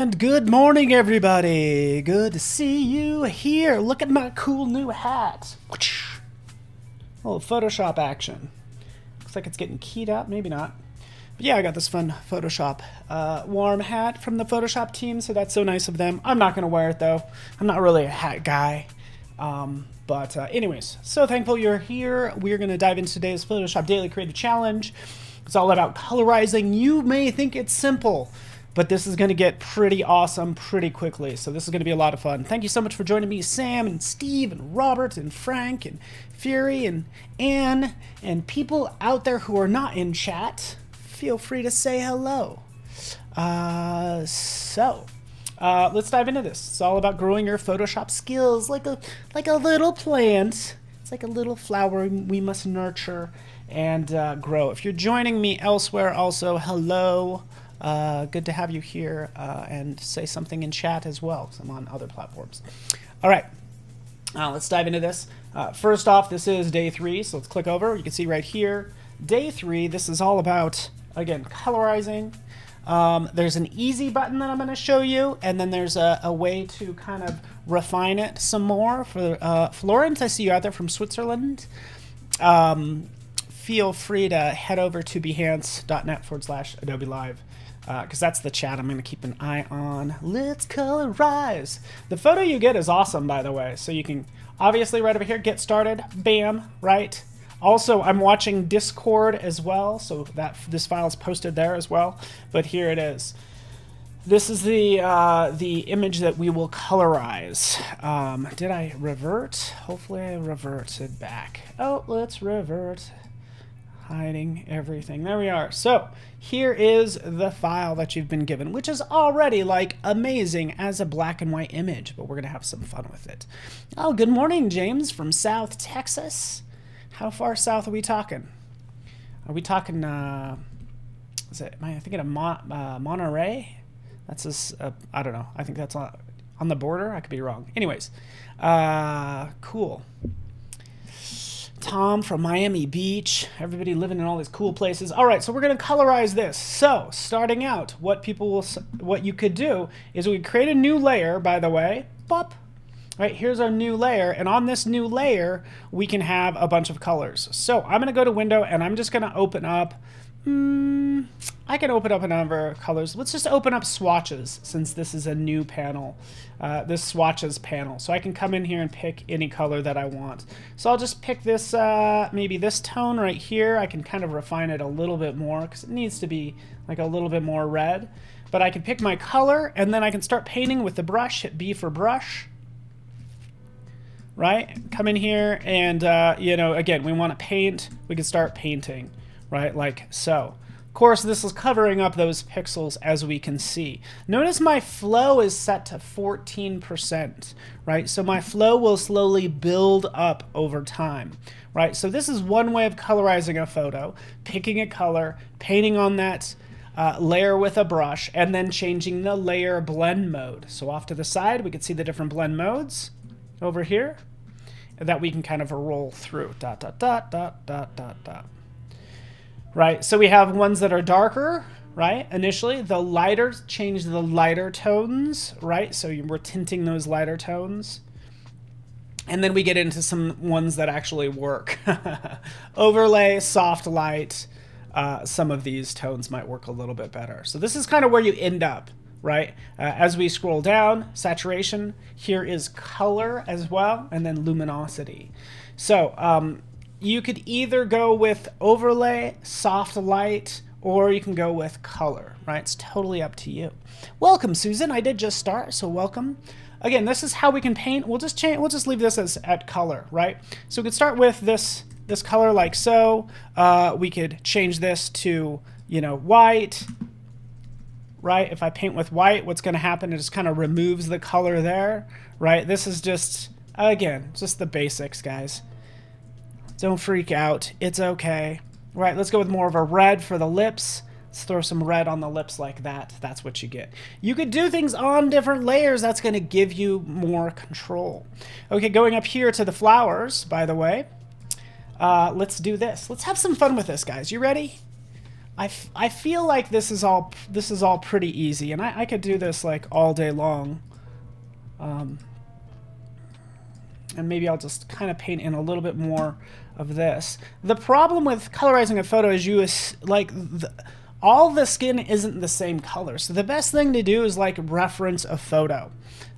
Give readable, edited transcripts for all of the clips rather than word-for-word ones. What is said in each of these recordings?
And good morning, everybody. Good to see you here. Look at my cool new hat. A little Photoshop action. Looks like it's getting keyed up. Maybe not. But yeah, I got this fun Photoshop warm hat from the Photoshop team, so that's so nice of them. I'm not going to wear it, though. I'm not really a hat guy. But anyways, so thankful you're here. We're going to dive into today's Photoshop Daily Creative Challenge. It's all about colorizing. You may think it's simple, but this is going to get pretty awesome pretty quickly. So this is going to be a lot of fun. Thank you so much for joining me, Sam and Steve and Robert and Frank and Fury and Anne and people out there who are not in chat. Feel free to say hello. Let's dive into this. It's all about growing your Photoshop skills like a little plant. It's like a little flower we must nurture and grow. If you're joining me elsewhere, also hello. Good to have you here and say something in chat as well, because I'm on other platforms. All right, let's dive into this. First off, this is day 3, so let's click over. You can see right here, day 3, this is all about, again, colorizing. There's an easy button that I'm going to show you, and then there's a way to kind of refine it some more. For Florence, I see you out there from Switzerland. Feel free to head over to behance.net/Adobe Live. Because that's the chat I'm going to keep an eye on. Let's colorize. The photo you get is awesome, by the way. So you can obviously right over here, get started. Bam, right? Also, I'm watching Discord as well, so that this file is posted there as well. But here it is. This is the image that we will colorize. Did I revert? Hopefully I reverted back. Oh, let's revert. Hiding everything. There we are. So here is the file that you've been given, which is already like amazing as a black and white image, but we're going to have some fun with it. Oh, good morning, James from South Texas. How far south are we talking? Are we talking, is it, am I thinking of Monterey? That's just, I don't know. I think that's on the border. I could be wrong. Anyways, cool. Tom from Miami Beach. Everybody living in all these cool places. All right, so we're going to colorize this. So starting out, what you could do is we create a new layer, by the way. Pop. Right, here's our new layer, and on this new layer, we can have a bunch of colors. So I'm going to go to Window, and I'm just going to open up. I can open up a number of colors. Let's just open up swatches, since this is a new panel, this swatches panel. So I can come in here and pick any color that I want. So I'll just pick this, maybe this tone right here. I can kind of refine it a little bit more because it needs to be like a little bit more red. But I can pick my color, and then I can start painting with the brush. Hit B for brush. Right? Come in here, and you know, again, we want to paint. We can start painting. Right, like so. Of course, this is covering up those pixels, as we can see. Notice my flow is set to 14%, right? So my flow will slowly build up over time, right? So this is one way of colorizing a photo, picking a color, painting on that layer with a brush, and then changing the layer blend mode. So off to the side, we can see the different blend modes over here that we can kind of roll through. Dot, dot, dot, dot, dot, dot, dot. Right, so we have ones that are darker, right? Initially, the lighter, change the lighter tones, right? So we're tinting those lighter tones. And then we get into some ones that actually work. Overlay, soft light, some of these tones might work a little bit better. So this is kind of where you end up, right? As we scroll down, saturation, here is color as well, and then luminosity. So, you could either go with overlay, soft light, or you can go with color, right? It's totally up to you. Welcome, Susan. I did just start, so welcome. Again, this is how we can paint. We'll just leave this as at color, right? So we could start with this color like so. We could change this to, you know, white, right? If I paint with white, what's going to happen? It just kind of removes the color there, right? This is just, again, just the basics, guys. Don't freak out. It's okay. Right, let's go with more of a red for the lips. Let's throw some red on the lips like that. That's what you get. You could do things on different layers. That's going to give you more control. Okay, going up here to the flowers, by the way. Let's do this. Let's have some fun with this, guys. You ready? I feel like this is all pretty easy, and I could do this like all day long. And maybe I'll just kind of paint in a little bit more of this. The problem with colorizing a photo is all the skin isn't the same color. So the best thing to do is like reference a photo.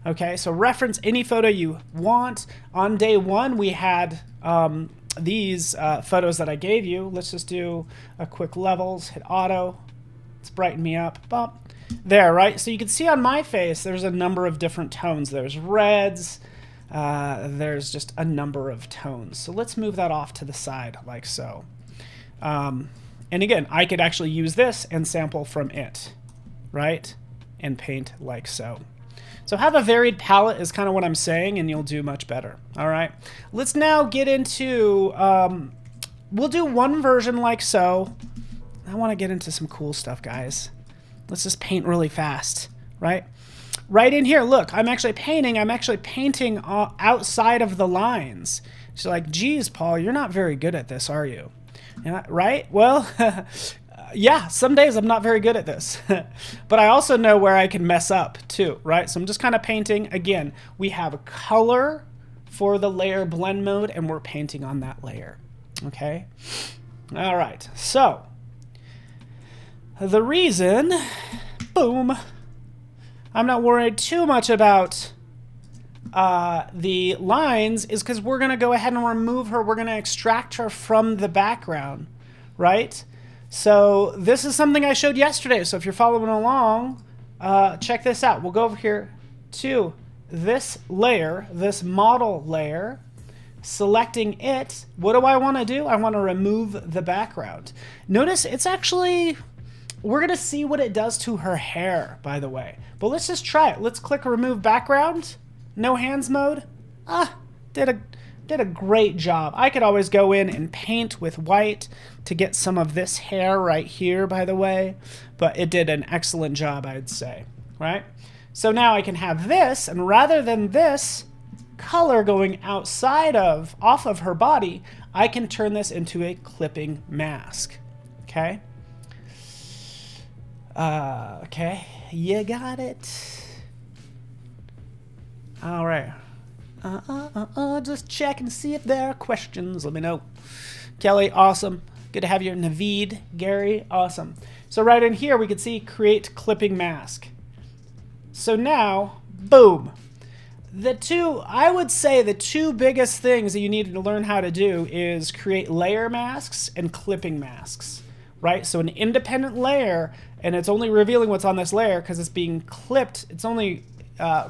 Okay, so reference any photo you want. On day one, we had these photos that I gave you. Let's just do a quick levels, hit auto. Let's brighten me up. Bump. There, right? So you can see on my face, there's a number of different tones. There's reds. There's just a number of tones. So let's move that off to the side like so. And again, I could actually use this and sample from it, right? And paint like so. So have a varied palette is kind of what I'm saying, and you'll do much better. All right. Let's now get into, we'll do one version like so. I want to get into some cool stuff, guys. Let's just paint really fast, right? Right in here, look, I'm actually painting outside of the lines. She's like, geez, Paul, you're not very good at this, are you? Yeah, right? Well, yeah, some days I'm not very good at this. But I also know where I can mess up too, right? So I'm just kind of painting. Again, we have a color for the layer blend mode, and we're painting on that layer, okay? All right, so the reason, boom, I'm not worried too much about the lines is because we're going to go ahead and remove her. We're going to extract her from the background, right? So this is something I showed yesterday. So if you're following along, check this out. We'll go over here to this layer, this model layer, selecting it. What do I want to do? I want to remove the background. Notice it's actually... We're going to see what it does to her hair, by the way. But let's just try it. Let's click remove background. No hands mode. Did a great job. I could always go in and paint with white to get some of this hair right here, by the way. But it did an excellent job, I'd say. Right? So now I can have this, and rather than this color going off of her body, I can turn this into a clipping mask. Okay? Okay, you got it. All right. Just check and see if there are questions. Let me know. Kelly, awesome. Good to have you. Naveed, Gary, awesome. So right in here, we can see create clipping mask. So now, boom. I would say the two biggest things that you need to learn how to do is create layer masks and clipping masks. Right? So an independent layer, and it's only revealing what's on this layer because it's being clipped. It's only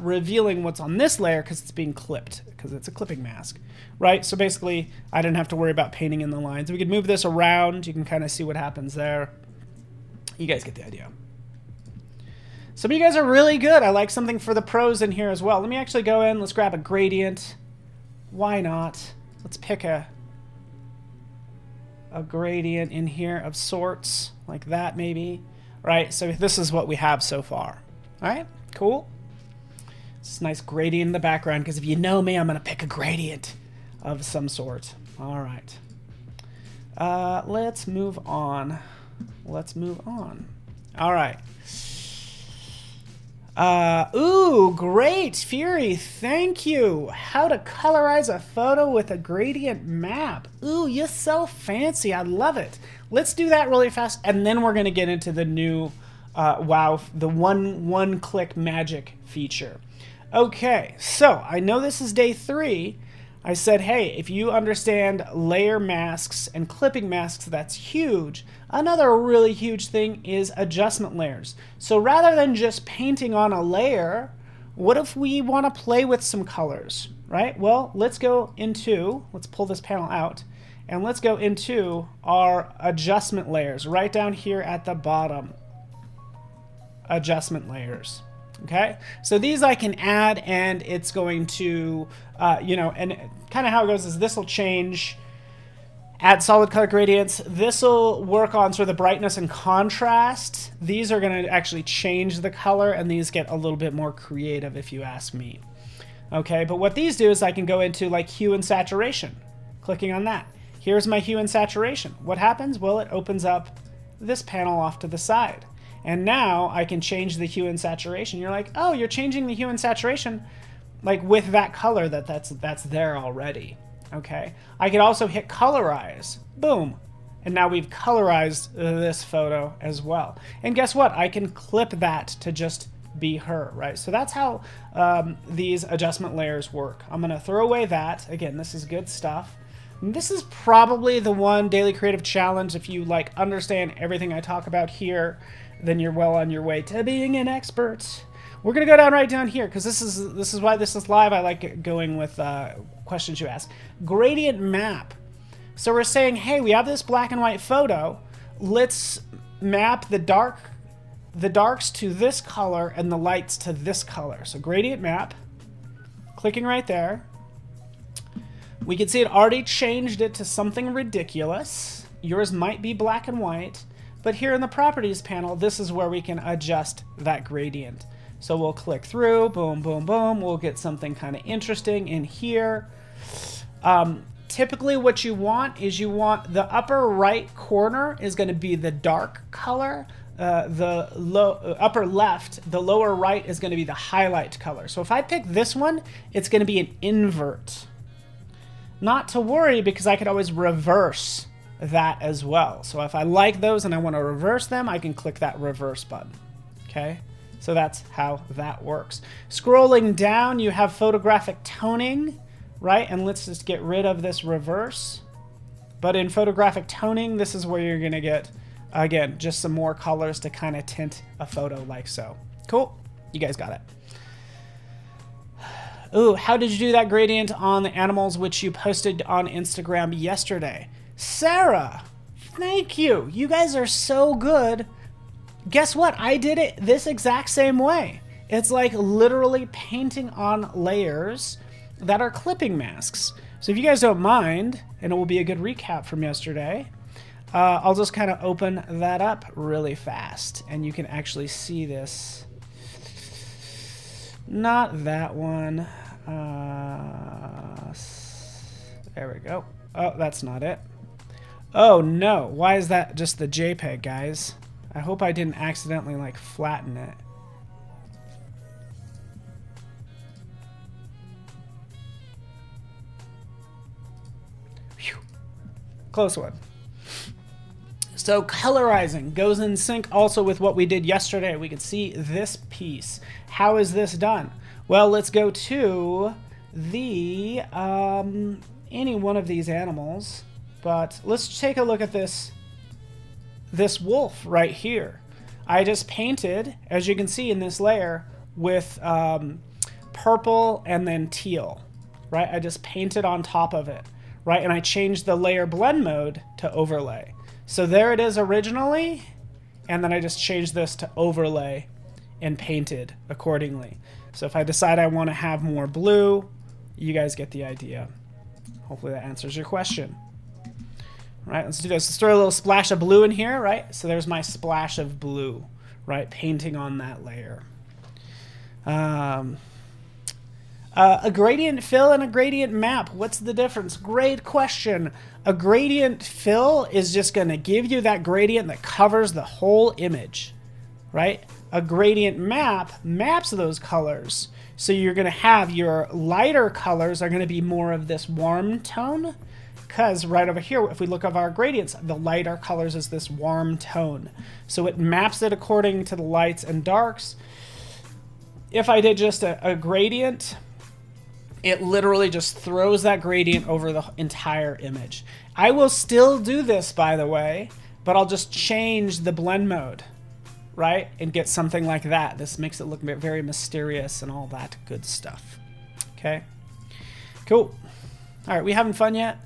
revealing what's on this layer because it's being clipped, because it's a clipping mask. Right? So basically, I didn't have to worry about painting in the lines. We could move this around. You can kind of see what happens there. You guys get the idea. Some of you guys are really good. I like something for the pros in here as well. Let me actually go in. Let's grab a gradient. Why not? Let's pick a gradient in here of sorts, like that maybe. Right, so this is what we have so far. All right, cool. It's a nice gradient in the background, because if you know me, I'm going to pick a gradient of some sort. All right. Let's move on. Let's move on. All right. Ooh, great, Fury, thank you. How to colorize a photo with a gradient map. Ooh, you're so fancy, I love it. Let's do that really fast, and then we're gonna get into the new, the one-click magic feature. Okay, so I know this is day 3. I said, hey, if you understand layer masks and clipping masks, that's huge. Another really huge thing is adjustment layers. So rather than just painting on a layer, what if we want to play with some colors, right? Well, let's pull this panel out, and let's go into our adjustment layers right down here at the bottom. Adjustment layers. Okay, so these I can add, and it's going to, and kind of how it goes is this will change, add solid color gradients. This will work on sort of the brightness and contrast. These are going to actually change the color, and these get a little bit more creative if you ask me. Okay, but what these do is I can go into like hue and saturation, clicking on that. Here's my hue and saturation. What happens? Well, it opens up this panel off to the side. And now I can change the hue and saturation. You're like, oh, you're changing the hue and saturation like with that color that's there already. Okay. I could also hit colorize. Boom. And now we've colorized this photo as well. And guess what? I can clip that to just be her, right? So that's how these adjustment layers work. I'm gonna throw away that. Again, this is good stuff. And this is probably the one daily creative challenge. If you like understand everything I talk about here, then you're well on your way to being an expert. We're gonna go right down here because this is why this is live. I like going with questions you ask. Gradient map. So we're saying, hey, we have this black and white photo. Let's map the darks to this color and the lights to this color. So gradient map, clicking right there. We can see it already changed it to something ridiculous. Yours might be black and white, but here in the properties panel, this is where we can adjust that gradient. So we'll click through, boom, boom, boom. We'll get something kind of interesting in here. Typically what you want is the upper right corner is going to be the dark color. The upper left, the lower right is going to be the highlight color. So if I pick this one, it's going to be an invert. Not to worry, because I could always reverse that as well. So if I like those and I want to reverse them, I can click that reverse button. Okay, so that's how that works. Scrolling down, you have photographic toning, right? And let's just get rid of this reverse. But in photographic toning, this is where you're going to get, again, just some more colors to kind of tint a photo like so. Cool, you guys got it. Ooh, how did you do that gradient on the animals which you posted on Instagram yesterday? Sarah, thank you. You guys are so good. Guess what? I did it this exact same way. It's like literally painting on layers that are clipping masks. So if you guys don't mind, and it will be a good recap from yesterday, I'll just kind of open that up really fast and you can actually see this. Not that one. There we go. Oh, that's not it. Oh no, why is that just the JPEG, guys? I hope I didn't accidentally like flatten it. Whew. Close one. So colorizing goes in sync also with what we did yesterday. We could see this piece. How is this done? Well, let's go to the any one of these animals, but let's take a look at this wolf right here. I just painted, as you can see in this layer, with purple and then teal, right? I just painted on top of it, right? And I changed the layer blend mode to overlay. So there it is originally, and then I just changed this to overlay and painted accordingly. So if I decide I want to have more blue, you guys get the idea. Hopefully that answers your question. All right, let's do this. Let's throw a little splash of blue in here, right? So there's my splash of blue, right? Painting on that layer. A gradient fill and a gradient map. What's the difference? Great question. A gradient fill is just going to give you that gradient that covers the whole image, right? A gradient map maps those colors. So you're going to have your lighter colors are going to be more of this warm tone, because right over here, if we look at our gradients, the lighter colors is this warm tone. So it maps it according to the lights and darks. If I did just a gradient, it literally just throws that gradient over the entire image. I will still do this, by the way, but I'll just change the blend mode, right? And get something like that. This makes it look very mysterious and all that good stuff. Okay, cool. All right, we having fun yet?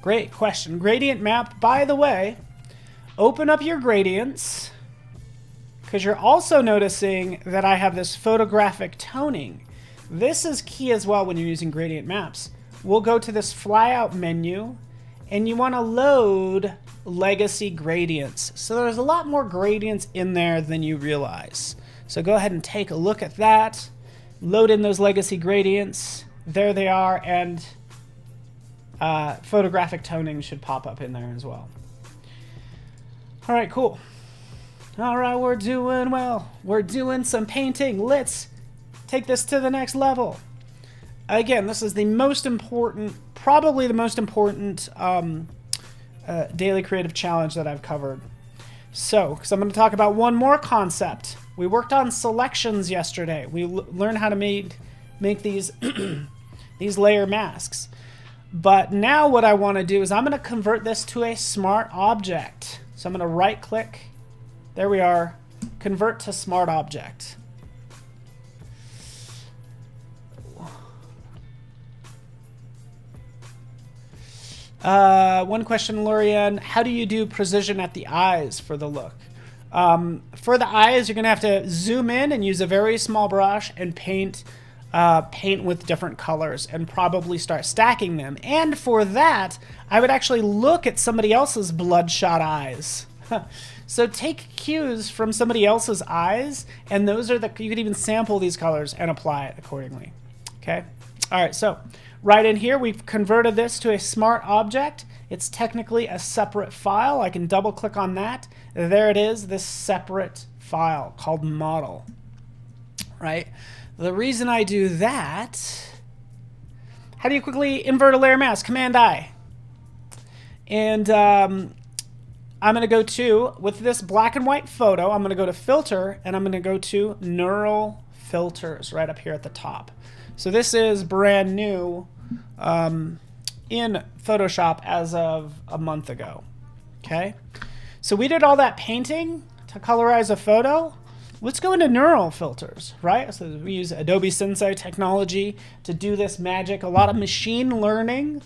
Great question. Gradient map, by the way, open up your gradients, because you're also noticing that I have this photographic toning. This is key as well when you're using gradient maps. We'll go to this flyout menu, and you want to load legacy gradients. So there's a lot more gradients in there than you realize. So go ahead and take a look at that. Load in those legacy gradients. There they are, and photographic toning should pop up in there as well. All right, cool. All right, we're doing well. We're doing some painting. Let's take this to the next level. Again, this is the most important, probably the most important daily creative challenge that I've covered. So, because I'm going to talk about one more concept. We worked on selections yesterday. We learned how to make these these layer masks. But now what I want to do is I'm going to convert this to a smart object. So I'm going to right click. There we are. Convert to smart object. One question, Lorian. How do you do precision at the eyes for the look? For the eyes, you're going to have to zoom in and use a very small brush and paint with different colors and probably start stacking them. And for that, I would actually look at somebody else's bloodshot eyes. So take cues from somebody else's eyes, and those are you could even sample these colors and apply it accordingly. Okay? All right, so right in here, we've converted this to a smart object. It's technically a separate file. I can double click on that. There it is, this separate file called model, right? The reason I do that, how do you quickly invert a layer mask? Command I. And I'm going to go to, with this black and white photo, I'm going to go to filter, and I'm going to go to neural filters right up here at the top. So this is brand new in Photoshop as of a month ago. Okay, so we did all that painting to colorize a photo. Let's go into neural filters, right? So we use Adobe Sensei technology to do this magic, a lot of machine learning.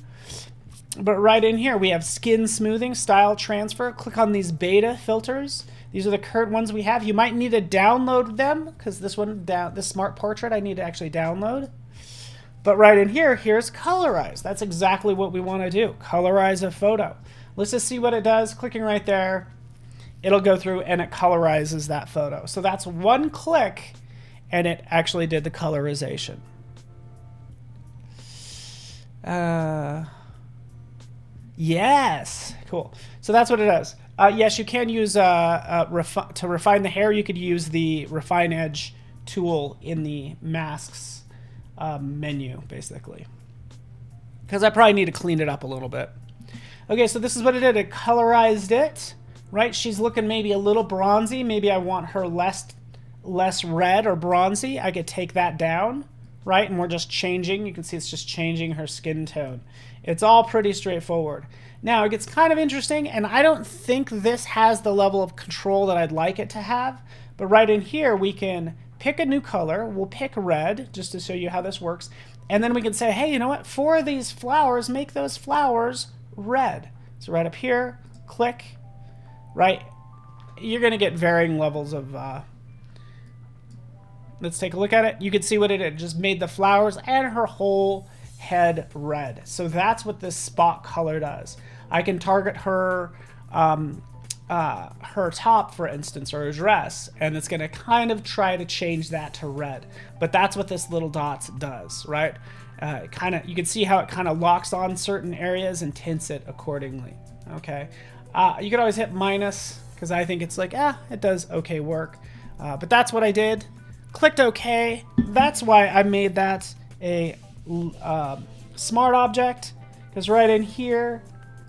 But right in here, we have skin smoothing, style transfer. Click on these beta filters. These are the current ones we have. You might need to download them because this smart portrait, I need to actually download. But right in here, here's colorize. That's exactly what we want to do. Colorize a photo. Let's just see what it does. Clicking right there, it'll go through and it colorizes that photo. So that's one click, and it actually did the colorization. Yes, cool. So that's what it does. Yes, you can use to refine the hair. You could use the refine edge tool in the masks menu, basically, because I probably need to clean it up a little bit. Okay, so this is what it did. It colorized it, right? She's looking maybe a little bronzy. Maybe I want her less red or bronzy. I could take that down, right? And we're just changing. You can see it's just changing her skin tone. It's all pretty straightforward. Now, it gets kind of interesting, and I don't think this has the level of control that I'd like it to have. But right in here, we can pick a new color. We'll pick red, just to show you how this works. And then we can say, hey, you know what? For these flowers, make those flowers red. So right up here, click, right? You're going to get varying levels of... let's take a look at it. You can see what it did. It just made the flowers and her whole head red. So that's what this spot color does. I can target her her top, for instance, or her dress, and it's going to kind of try to change that to red. But that's what this little dots does, right? You can see how it kind of locks on certain areas and tints it accordingly. Okay, you could always hit minus because I think it's like, it does okay work. But that's what I did. Clicked OK. That's why I made that a smart object, because right in here,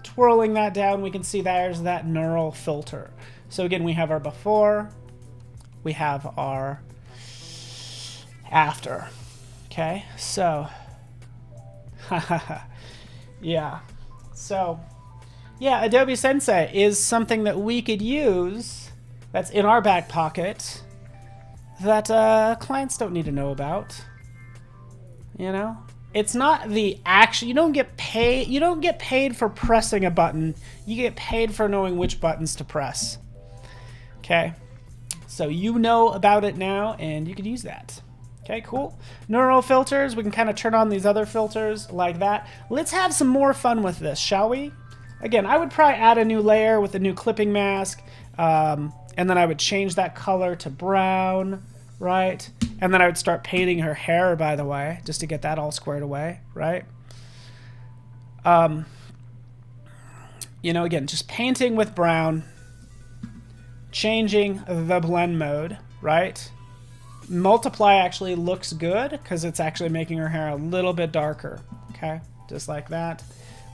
twirling that down, we can see there's that neural filter. So again, we have our before, we have our after. Okay, so yeah. So yeah, Adobe Sensei is something that we could use that's in our back pocket that clients don't need to know about. You know, it's not the action. You don't get paid for pressing a button. You get paid for knowing which buttons to press. Okay, so you know about it now, and you could use that. Okay, cool. Neural filters. We can kind of turn on these other filters like that. Let's have some more fun with this, shall we? Again, I would probably add a new layer with a new clipping mask, and then I would change that color to brown, right? And then I would start painting her hair, by the way, just to get that all squared away, right? You know, again, just painting with brown. changing the blend mode, right? Multiply actually looks good because it's actually making her hair a little bit darker. Okay, just like that.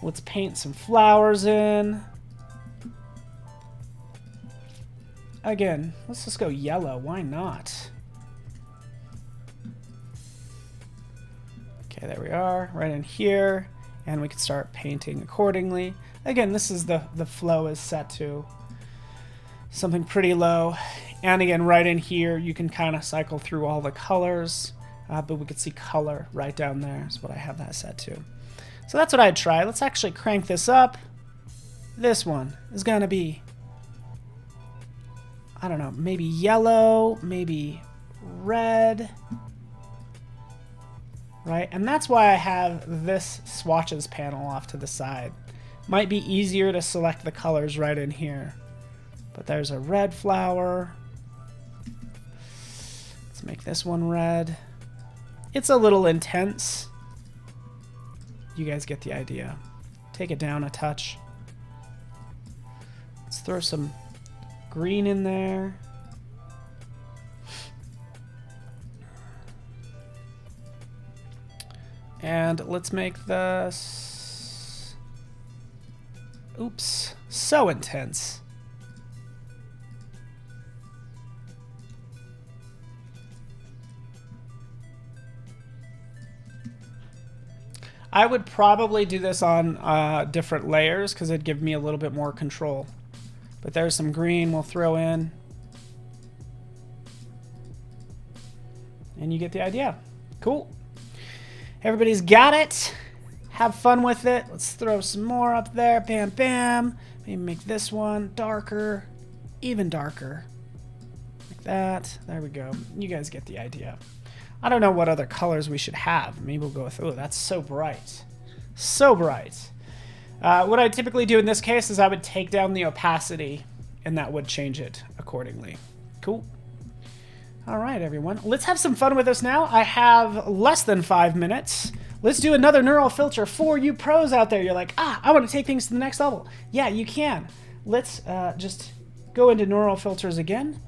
Let's paint some flowers in. Again, let's just go yellow. Why not? Okay, there we are, right in here. And we can start painting accordingly. Again, this is the flow is set to something pretty low. And again, right in here, you can kind of cycle through all the colors. But we could see color right down there is what I have that set to. So that's what I'd try. Let's actually crank this up. This one is going to be, I don't know, maybe yellow, maybe red. Right? And that's why I have this swatches panel off to the side. Might be easier to select the colors right in here. But there's a red flower. Let's make this one red. It's a little intense. You guys get the idea. Take it down a touch. Let's throw some green in there. And let's make this... Oops. So intense. I would probably do this on different layers because it'd give me a little bit more control. But there's some green we'll throw in. And you get the idea. Cool. Everybody's got it. Have fun with it. Let's throw some more up there. Bam, bam. Maybe make this one darker. Even darker. Like that. There we go. You guys get the idea. I don't know what other colors we should have. Maybe we'll go with, oh, that's so bright. So bright. What I typically do in this case is I would take down the opacity and that would change it accordingly. Cool. All right, everyone. Let's have some fun with this now. I have less than 5 minutes. Let's do another neural filter for you pros out there. You're like, I want to take things to the next level. Yeah, you can. Let's just go into neural filters again.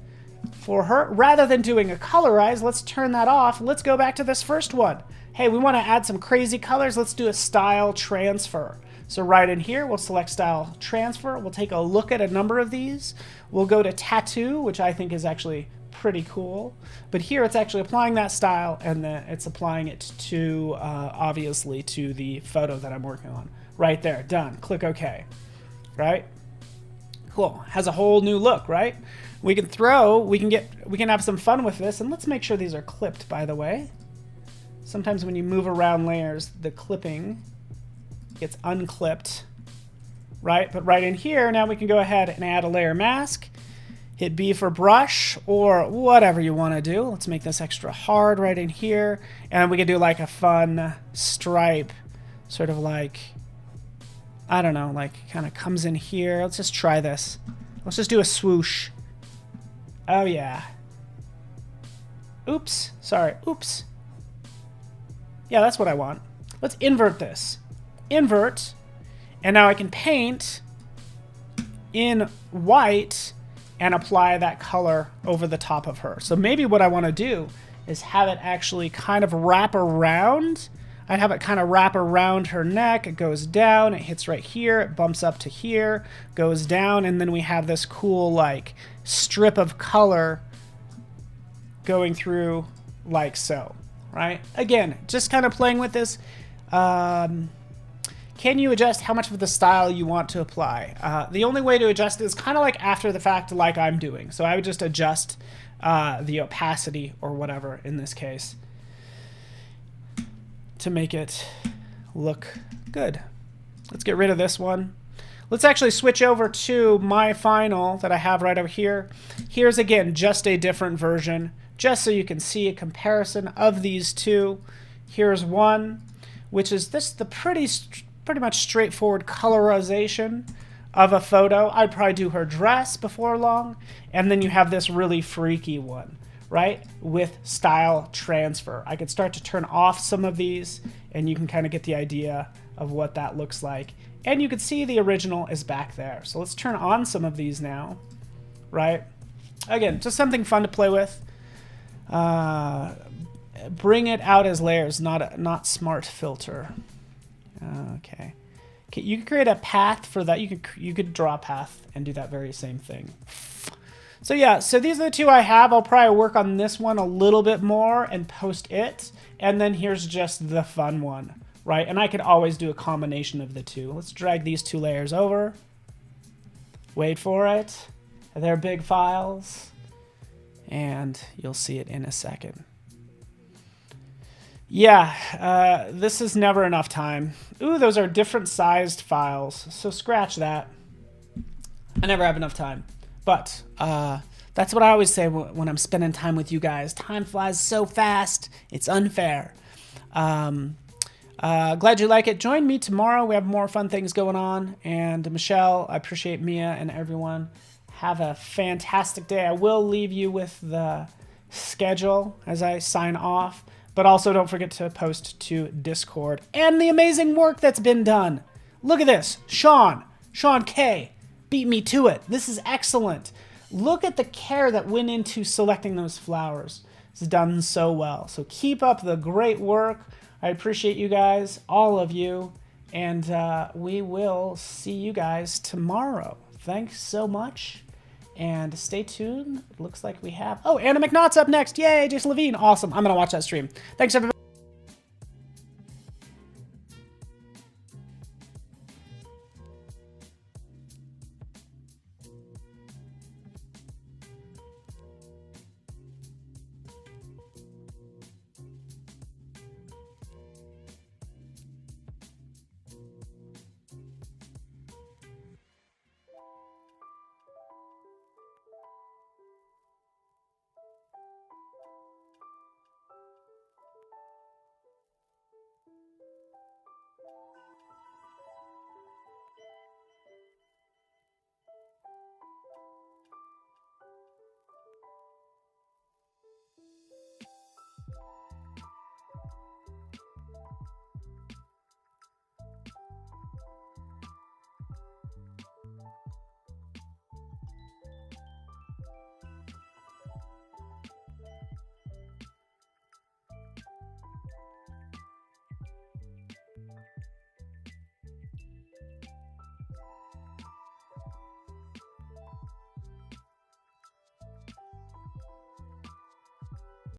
For her, rather than doing a colorize, let's turn that off. Let's go back to this first one. Hey, we want to add some crazy colors. Let's do a style transfer. So right in here, we'll select style transfer. We'll take a look at a number of these. We'll go to tattoo, which I think is actually pretty cool. But here it's actually applying that style and then it's applying it to, obviously, to the photo that I'm working on. Right there, done. Click OK. Right? Cool. Has a whole new look, right? We can have some fun with this, and let's make sure these are clipped, by the way. Sometimes when you move around layers, the clipping gets unclipped, right? But right in here, now we can go ahead and add a layer mask, hit B for brush, or whatever you want to do. Let's make this extra hard right in here, and we can do like a fun stripe, sort of like, I don't know, like kind of comes in here. Let's just try this. Let's just do a swoosh. Oh, yeah. Oops. Sorry. Oops. Yeah, that's what I want. Let's invert this. Invert. And now I can paint in white and apply that color over the top of her. So maybe what I want to do is have it actually kind of wrap around. I'd have it kind of wrap around her neck. It goes down. It hits right here. It bumps up to here. Goes down. And then we have this cool, like, strip of color going through like so, right? Again, just kind of playing with this. Can you adjust how much of the style you want to apply? The only way to adjust is kind of like after the fact, like I'm doing. So I would just adjust the opacity or whatever in this case to make it look good. Let's get rid of this one. Let's actually switch over to my final that I have right over here. Here's, again, just a different version, just so you can see a comparison of these two. Here's one, which is the pretty much straightforward colorization of a photo. I'd probably do her dress before long. And then you have this really freaky one, right, with style transfer. I could start to turn off some of these, and you can kind of get the idea of what that looks like. And you can see the original is back there. So let's turn on some of these now, right? again, just something fun to play with. Bring it out as layers, not smart filter. Okay. Okay, you could create a path for that. You could draw a path and do that very same thing. So yeah, so these are the two I have. I'll probably work on this one a little bit more and post it. And then here's just the fun one, right? And I could always do a combination of the two. Let's drag these two layers over. Wait for it. They're big files. And you'll see it in a second. Yeah, this is never enough time. Ooh, those are different sized files. So scratch that. I never have enough time. But that's what I always say when I'm spending time with you guys. Time flies so fast, it's unfair. Glad you like it. Join me tomorrow. We have more fun things going on. And Michelle, I appreciate Mia and everyone. Have a fantastic day. I will leave you with the schedule as I sign off. But also don't forget to post to Discord and the amazing work that's been done. Look at this. Sean K. beat me to it. This is excellent. Look at the care that went into selecting those flowers. It's done so well. So keep up the great work. I appreciate you guys, all of you. And we will see you guys tomorrow. Thanks so much. And stay tuned. It looks like we have... Oh, Anna McNaught's up next. Yay, Jason Levine. Awesome. I'm going to watch that stream. Thanks, everybody.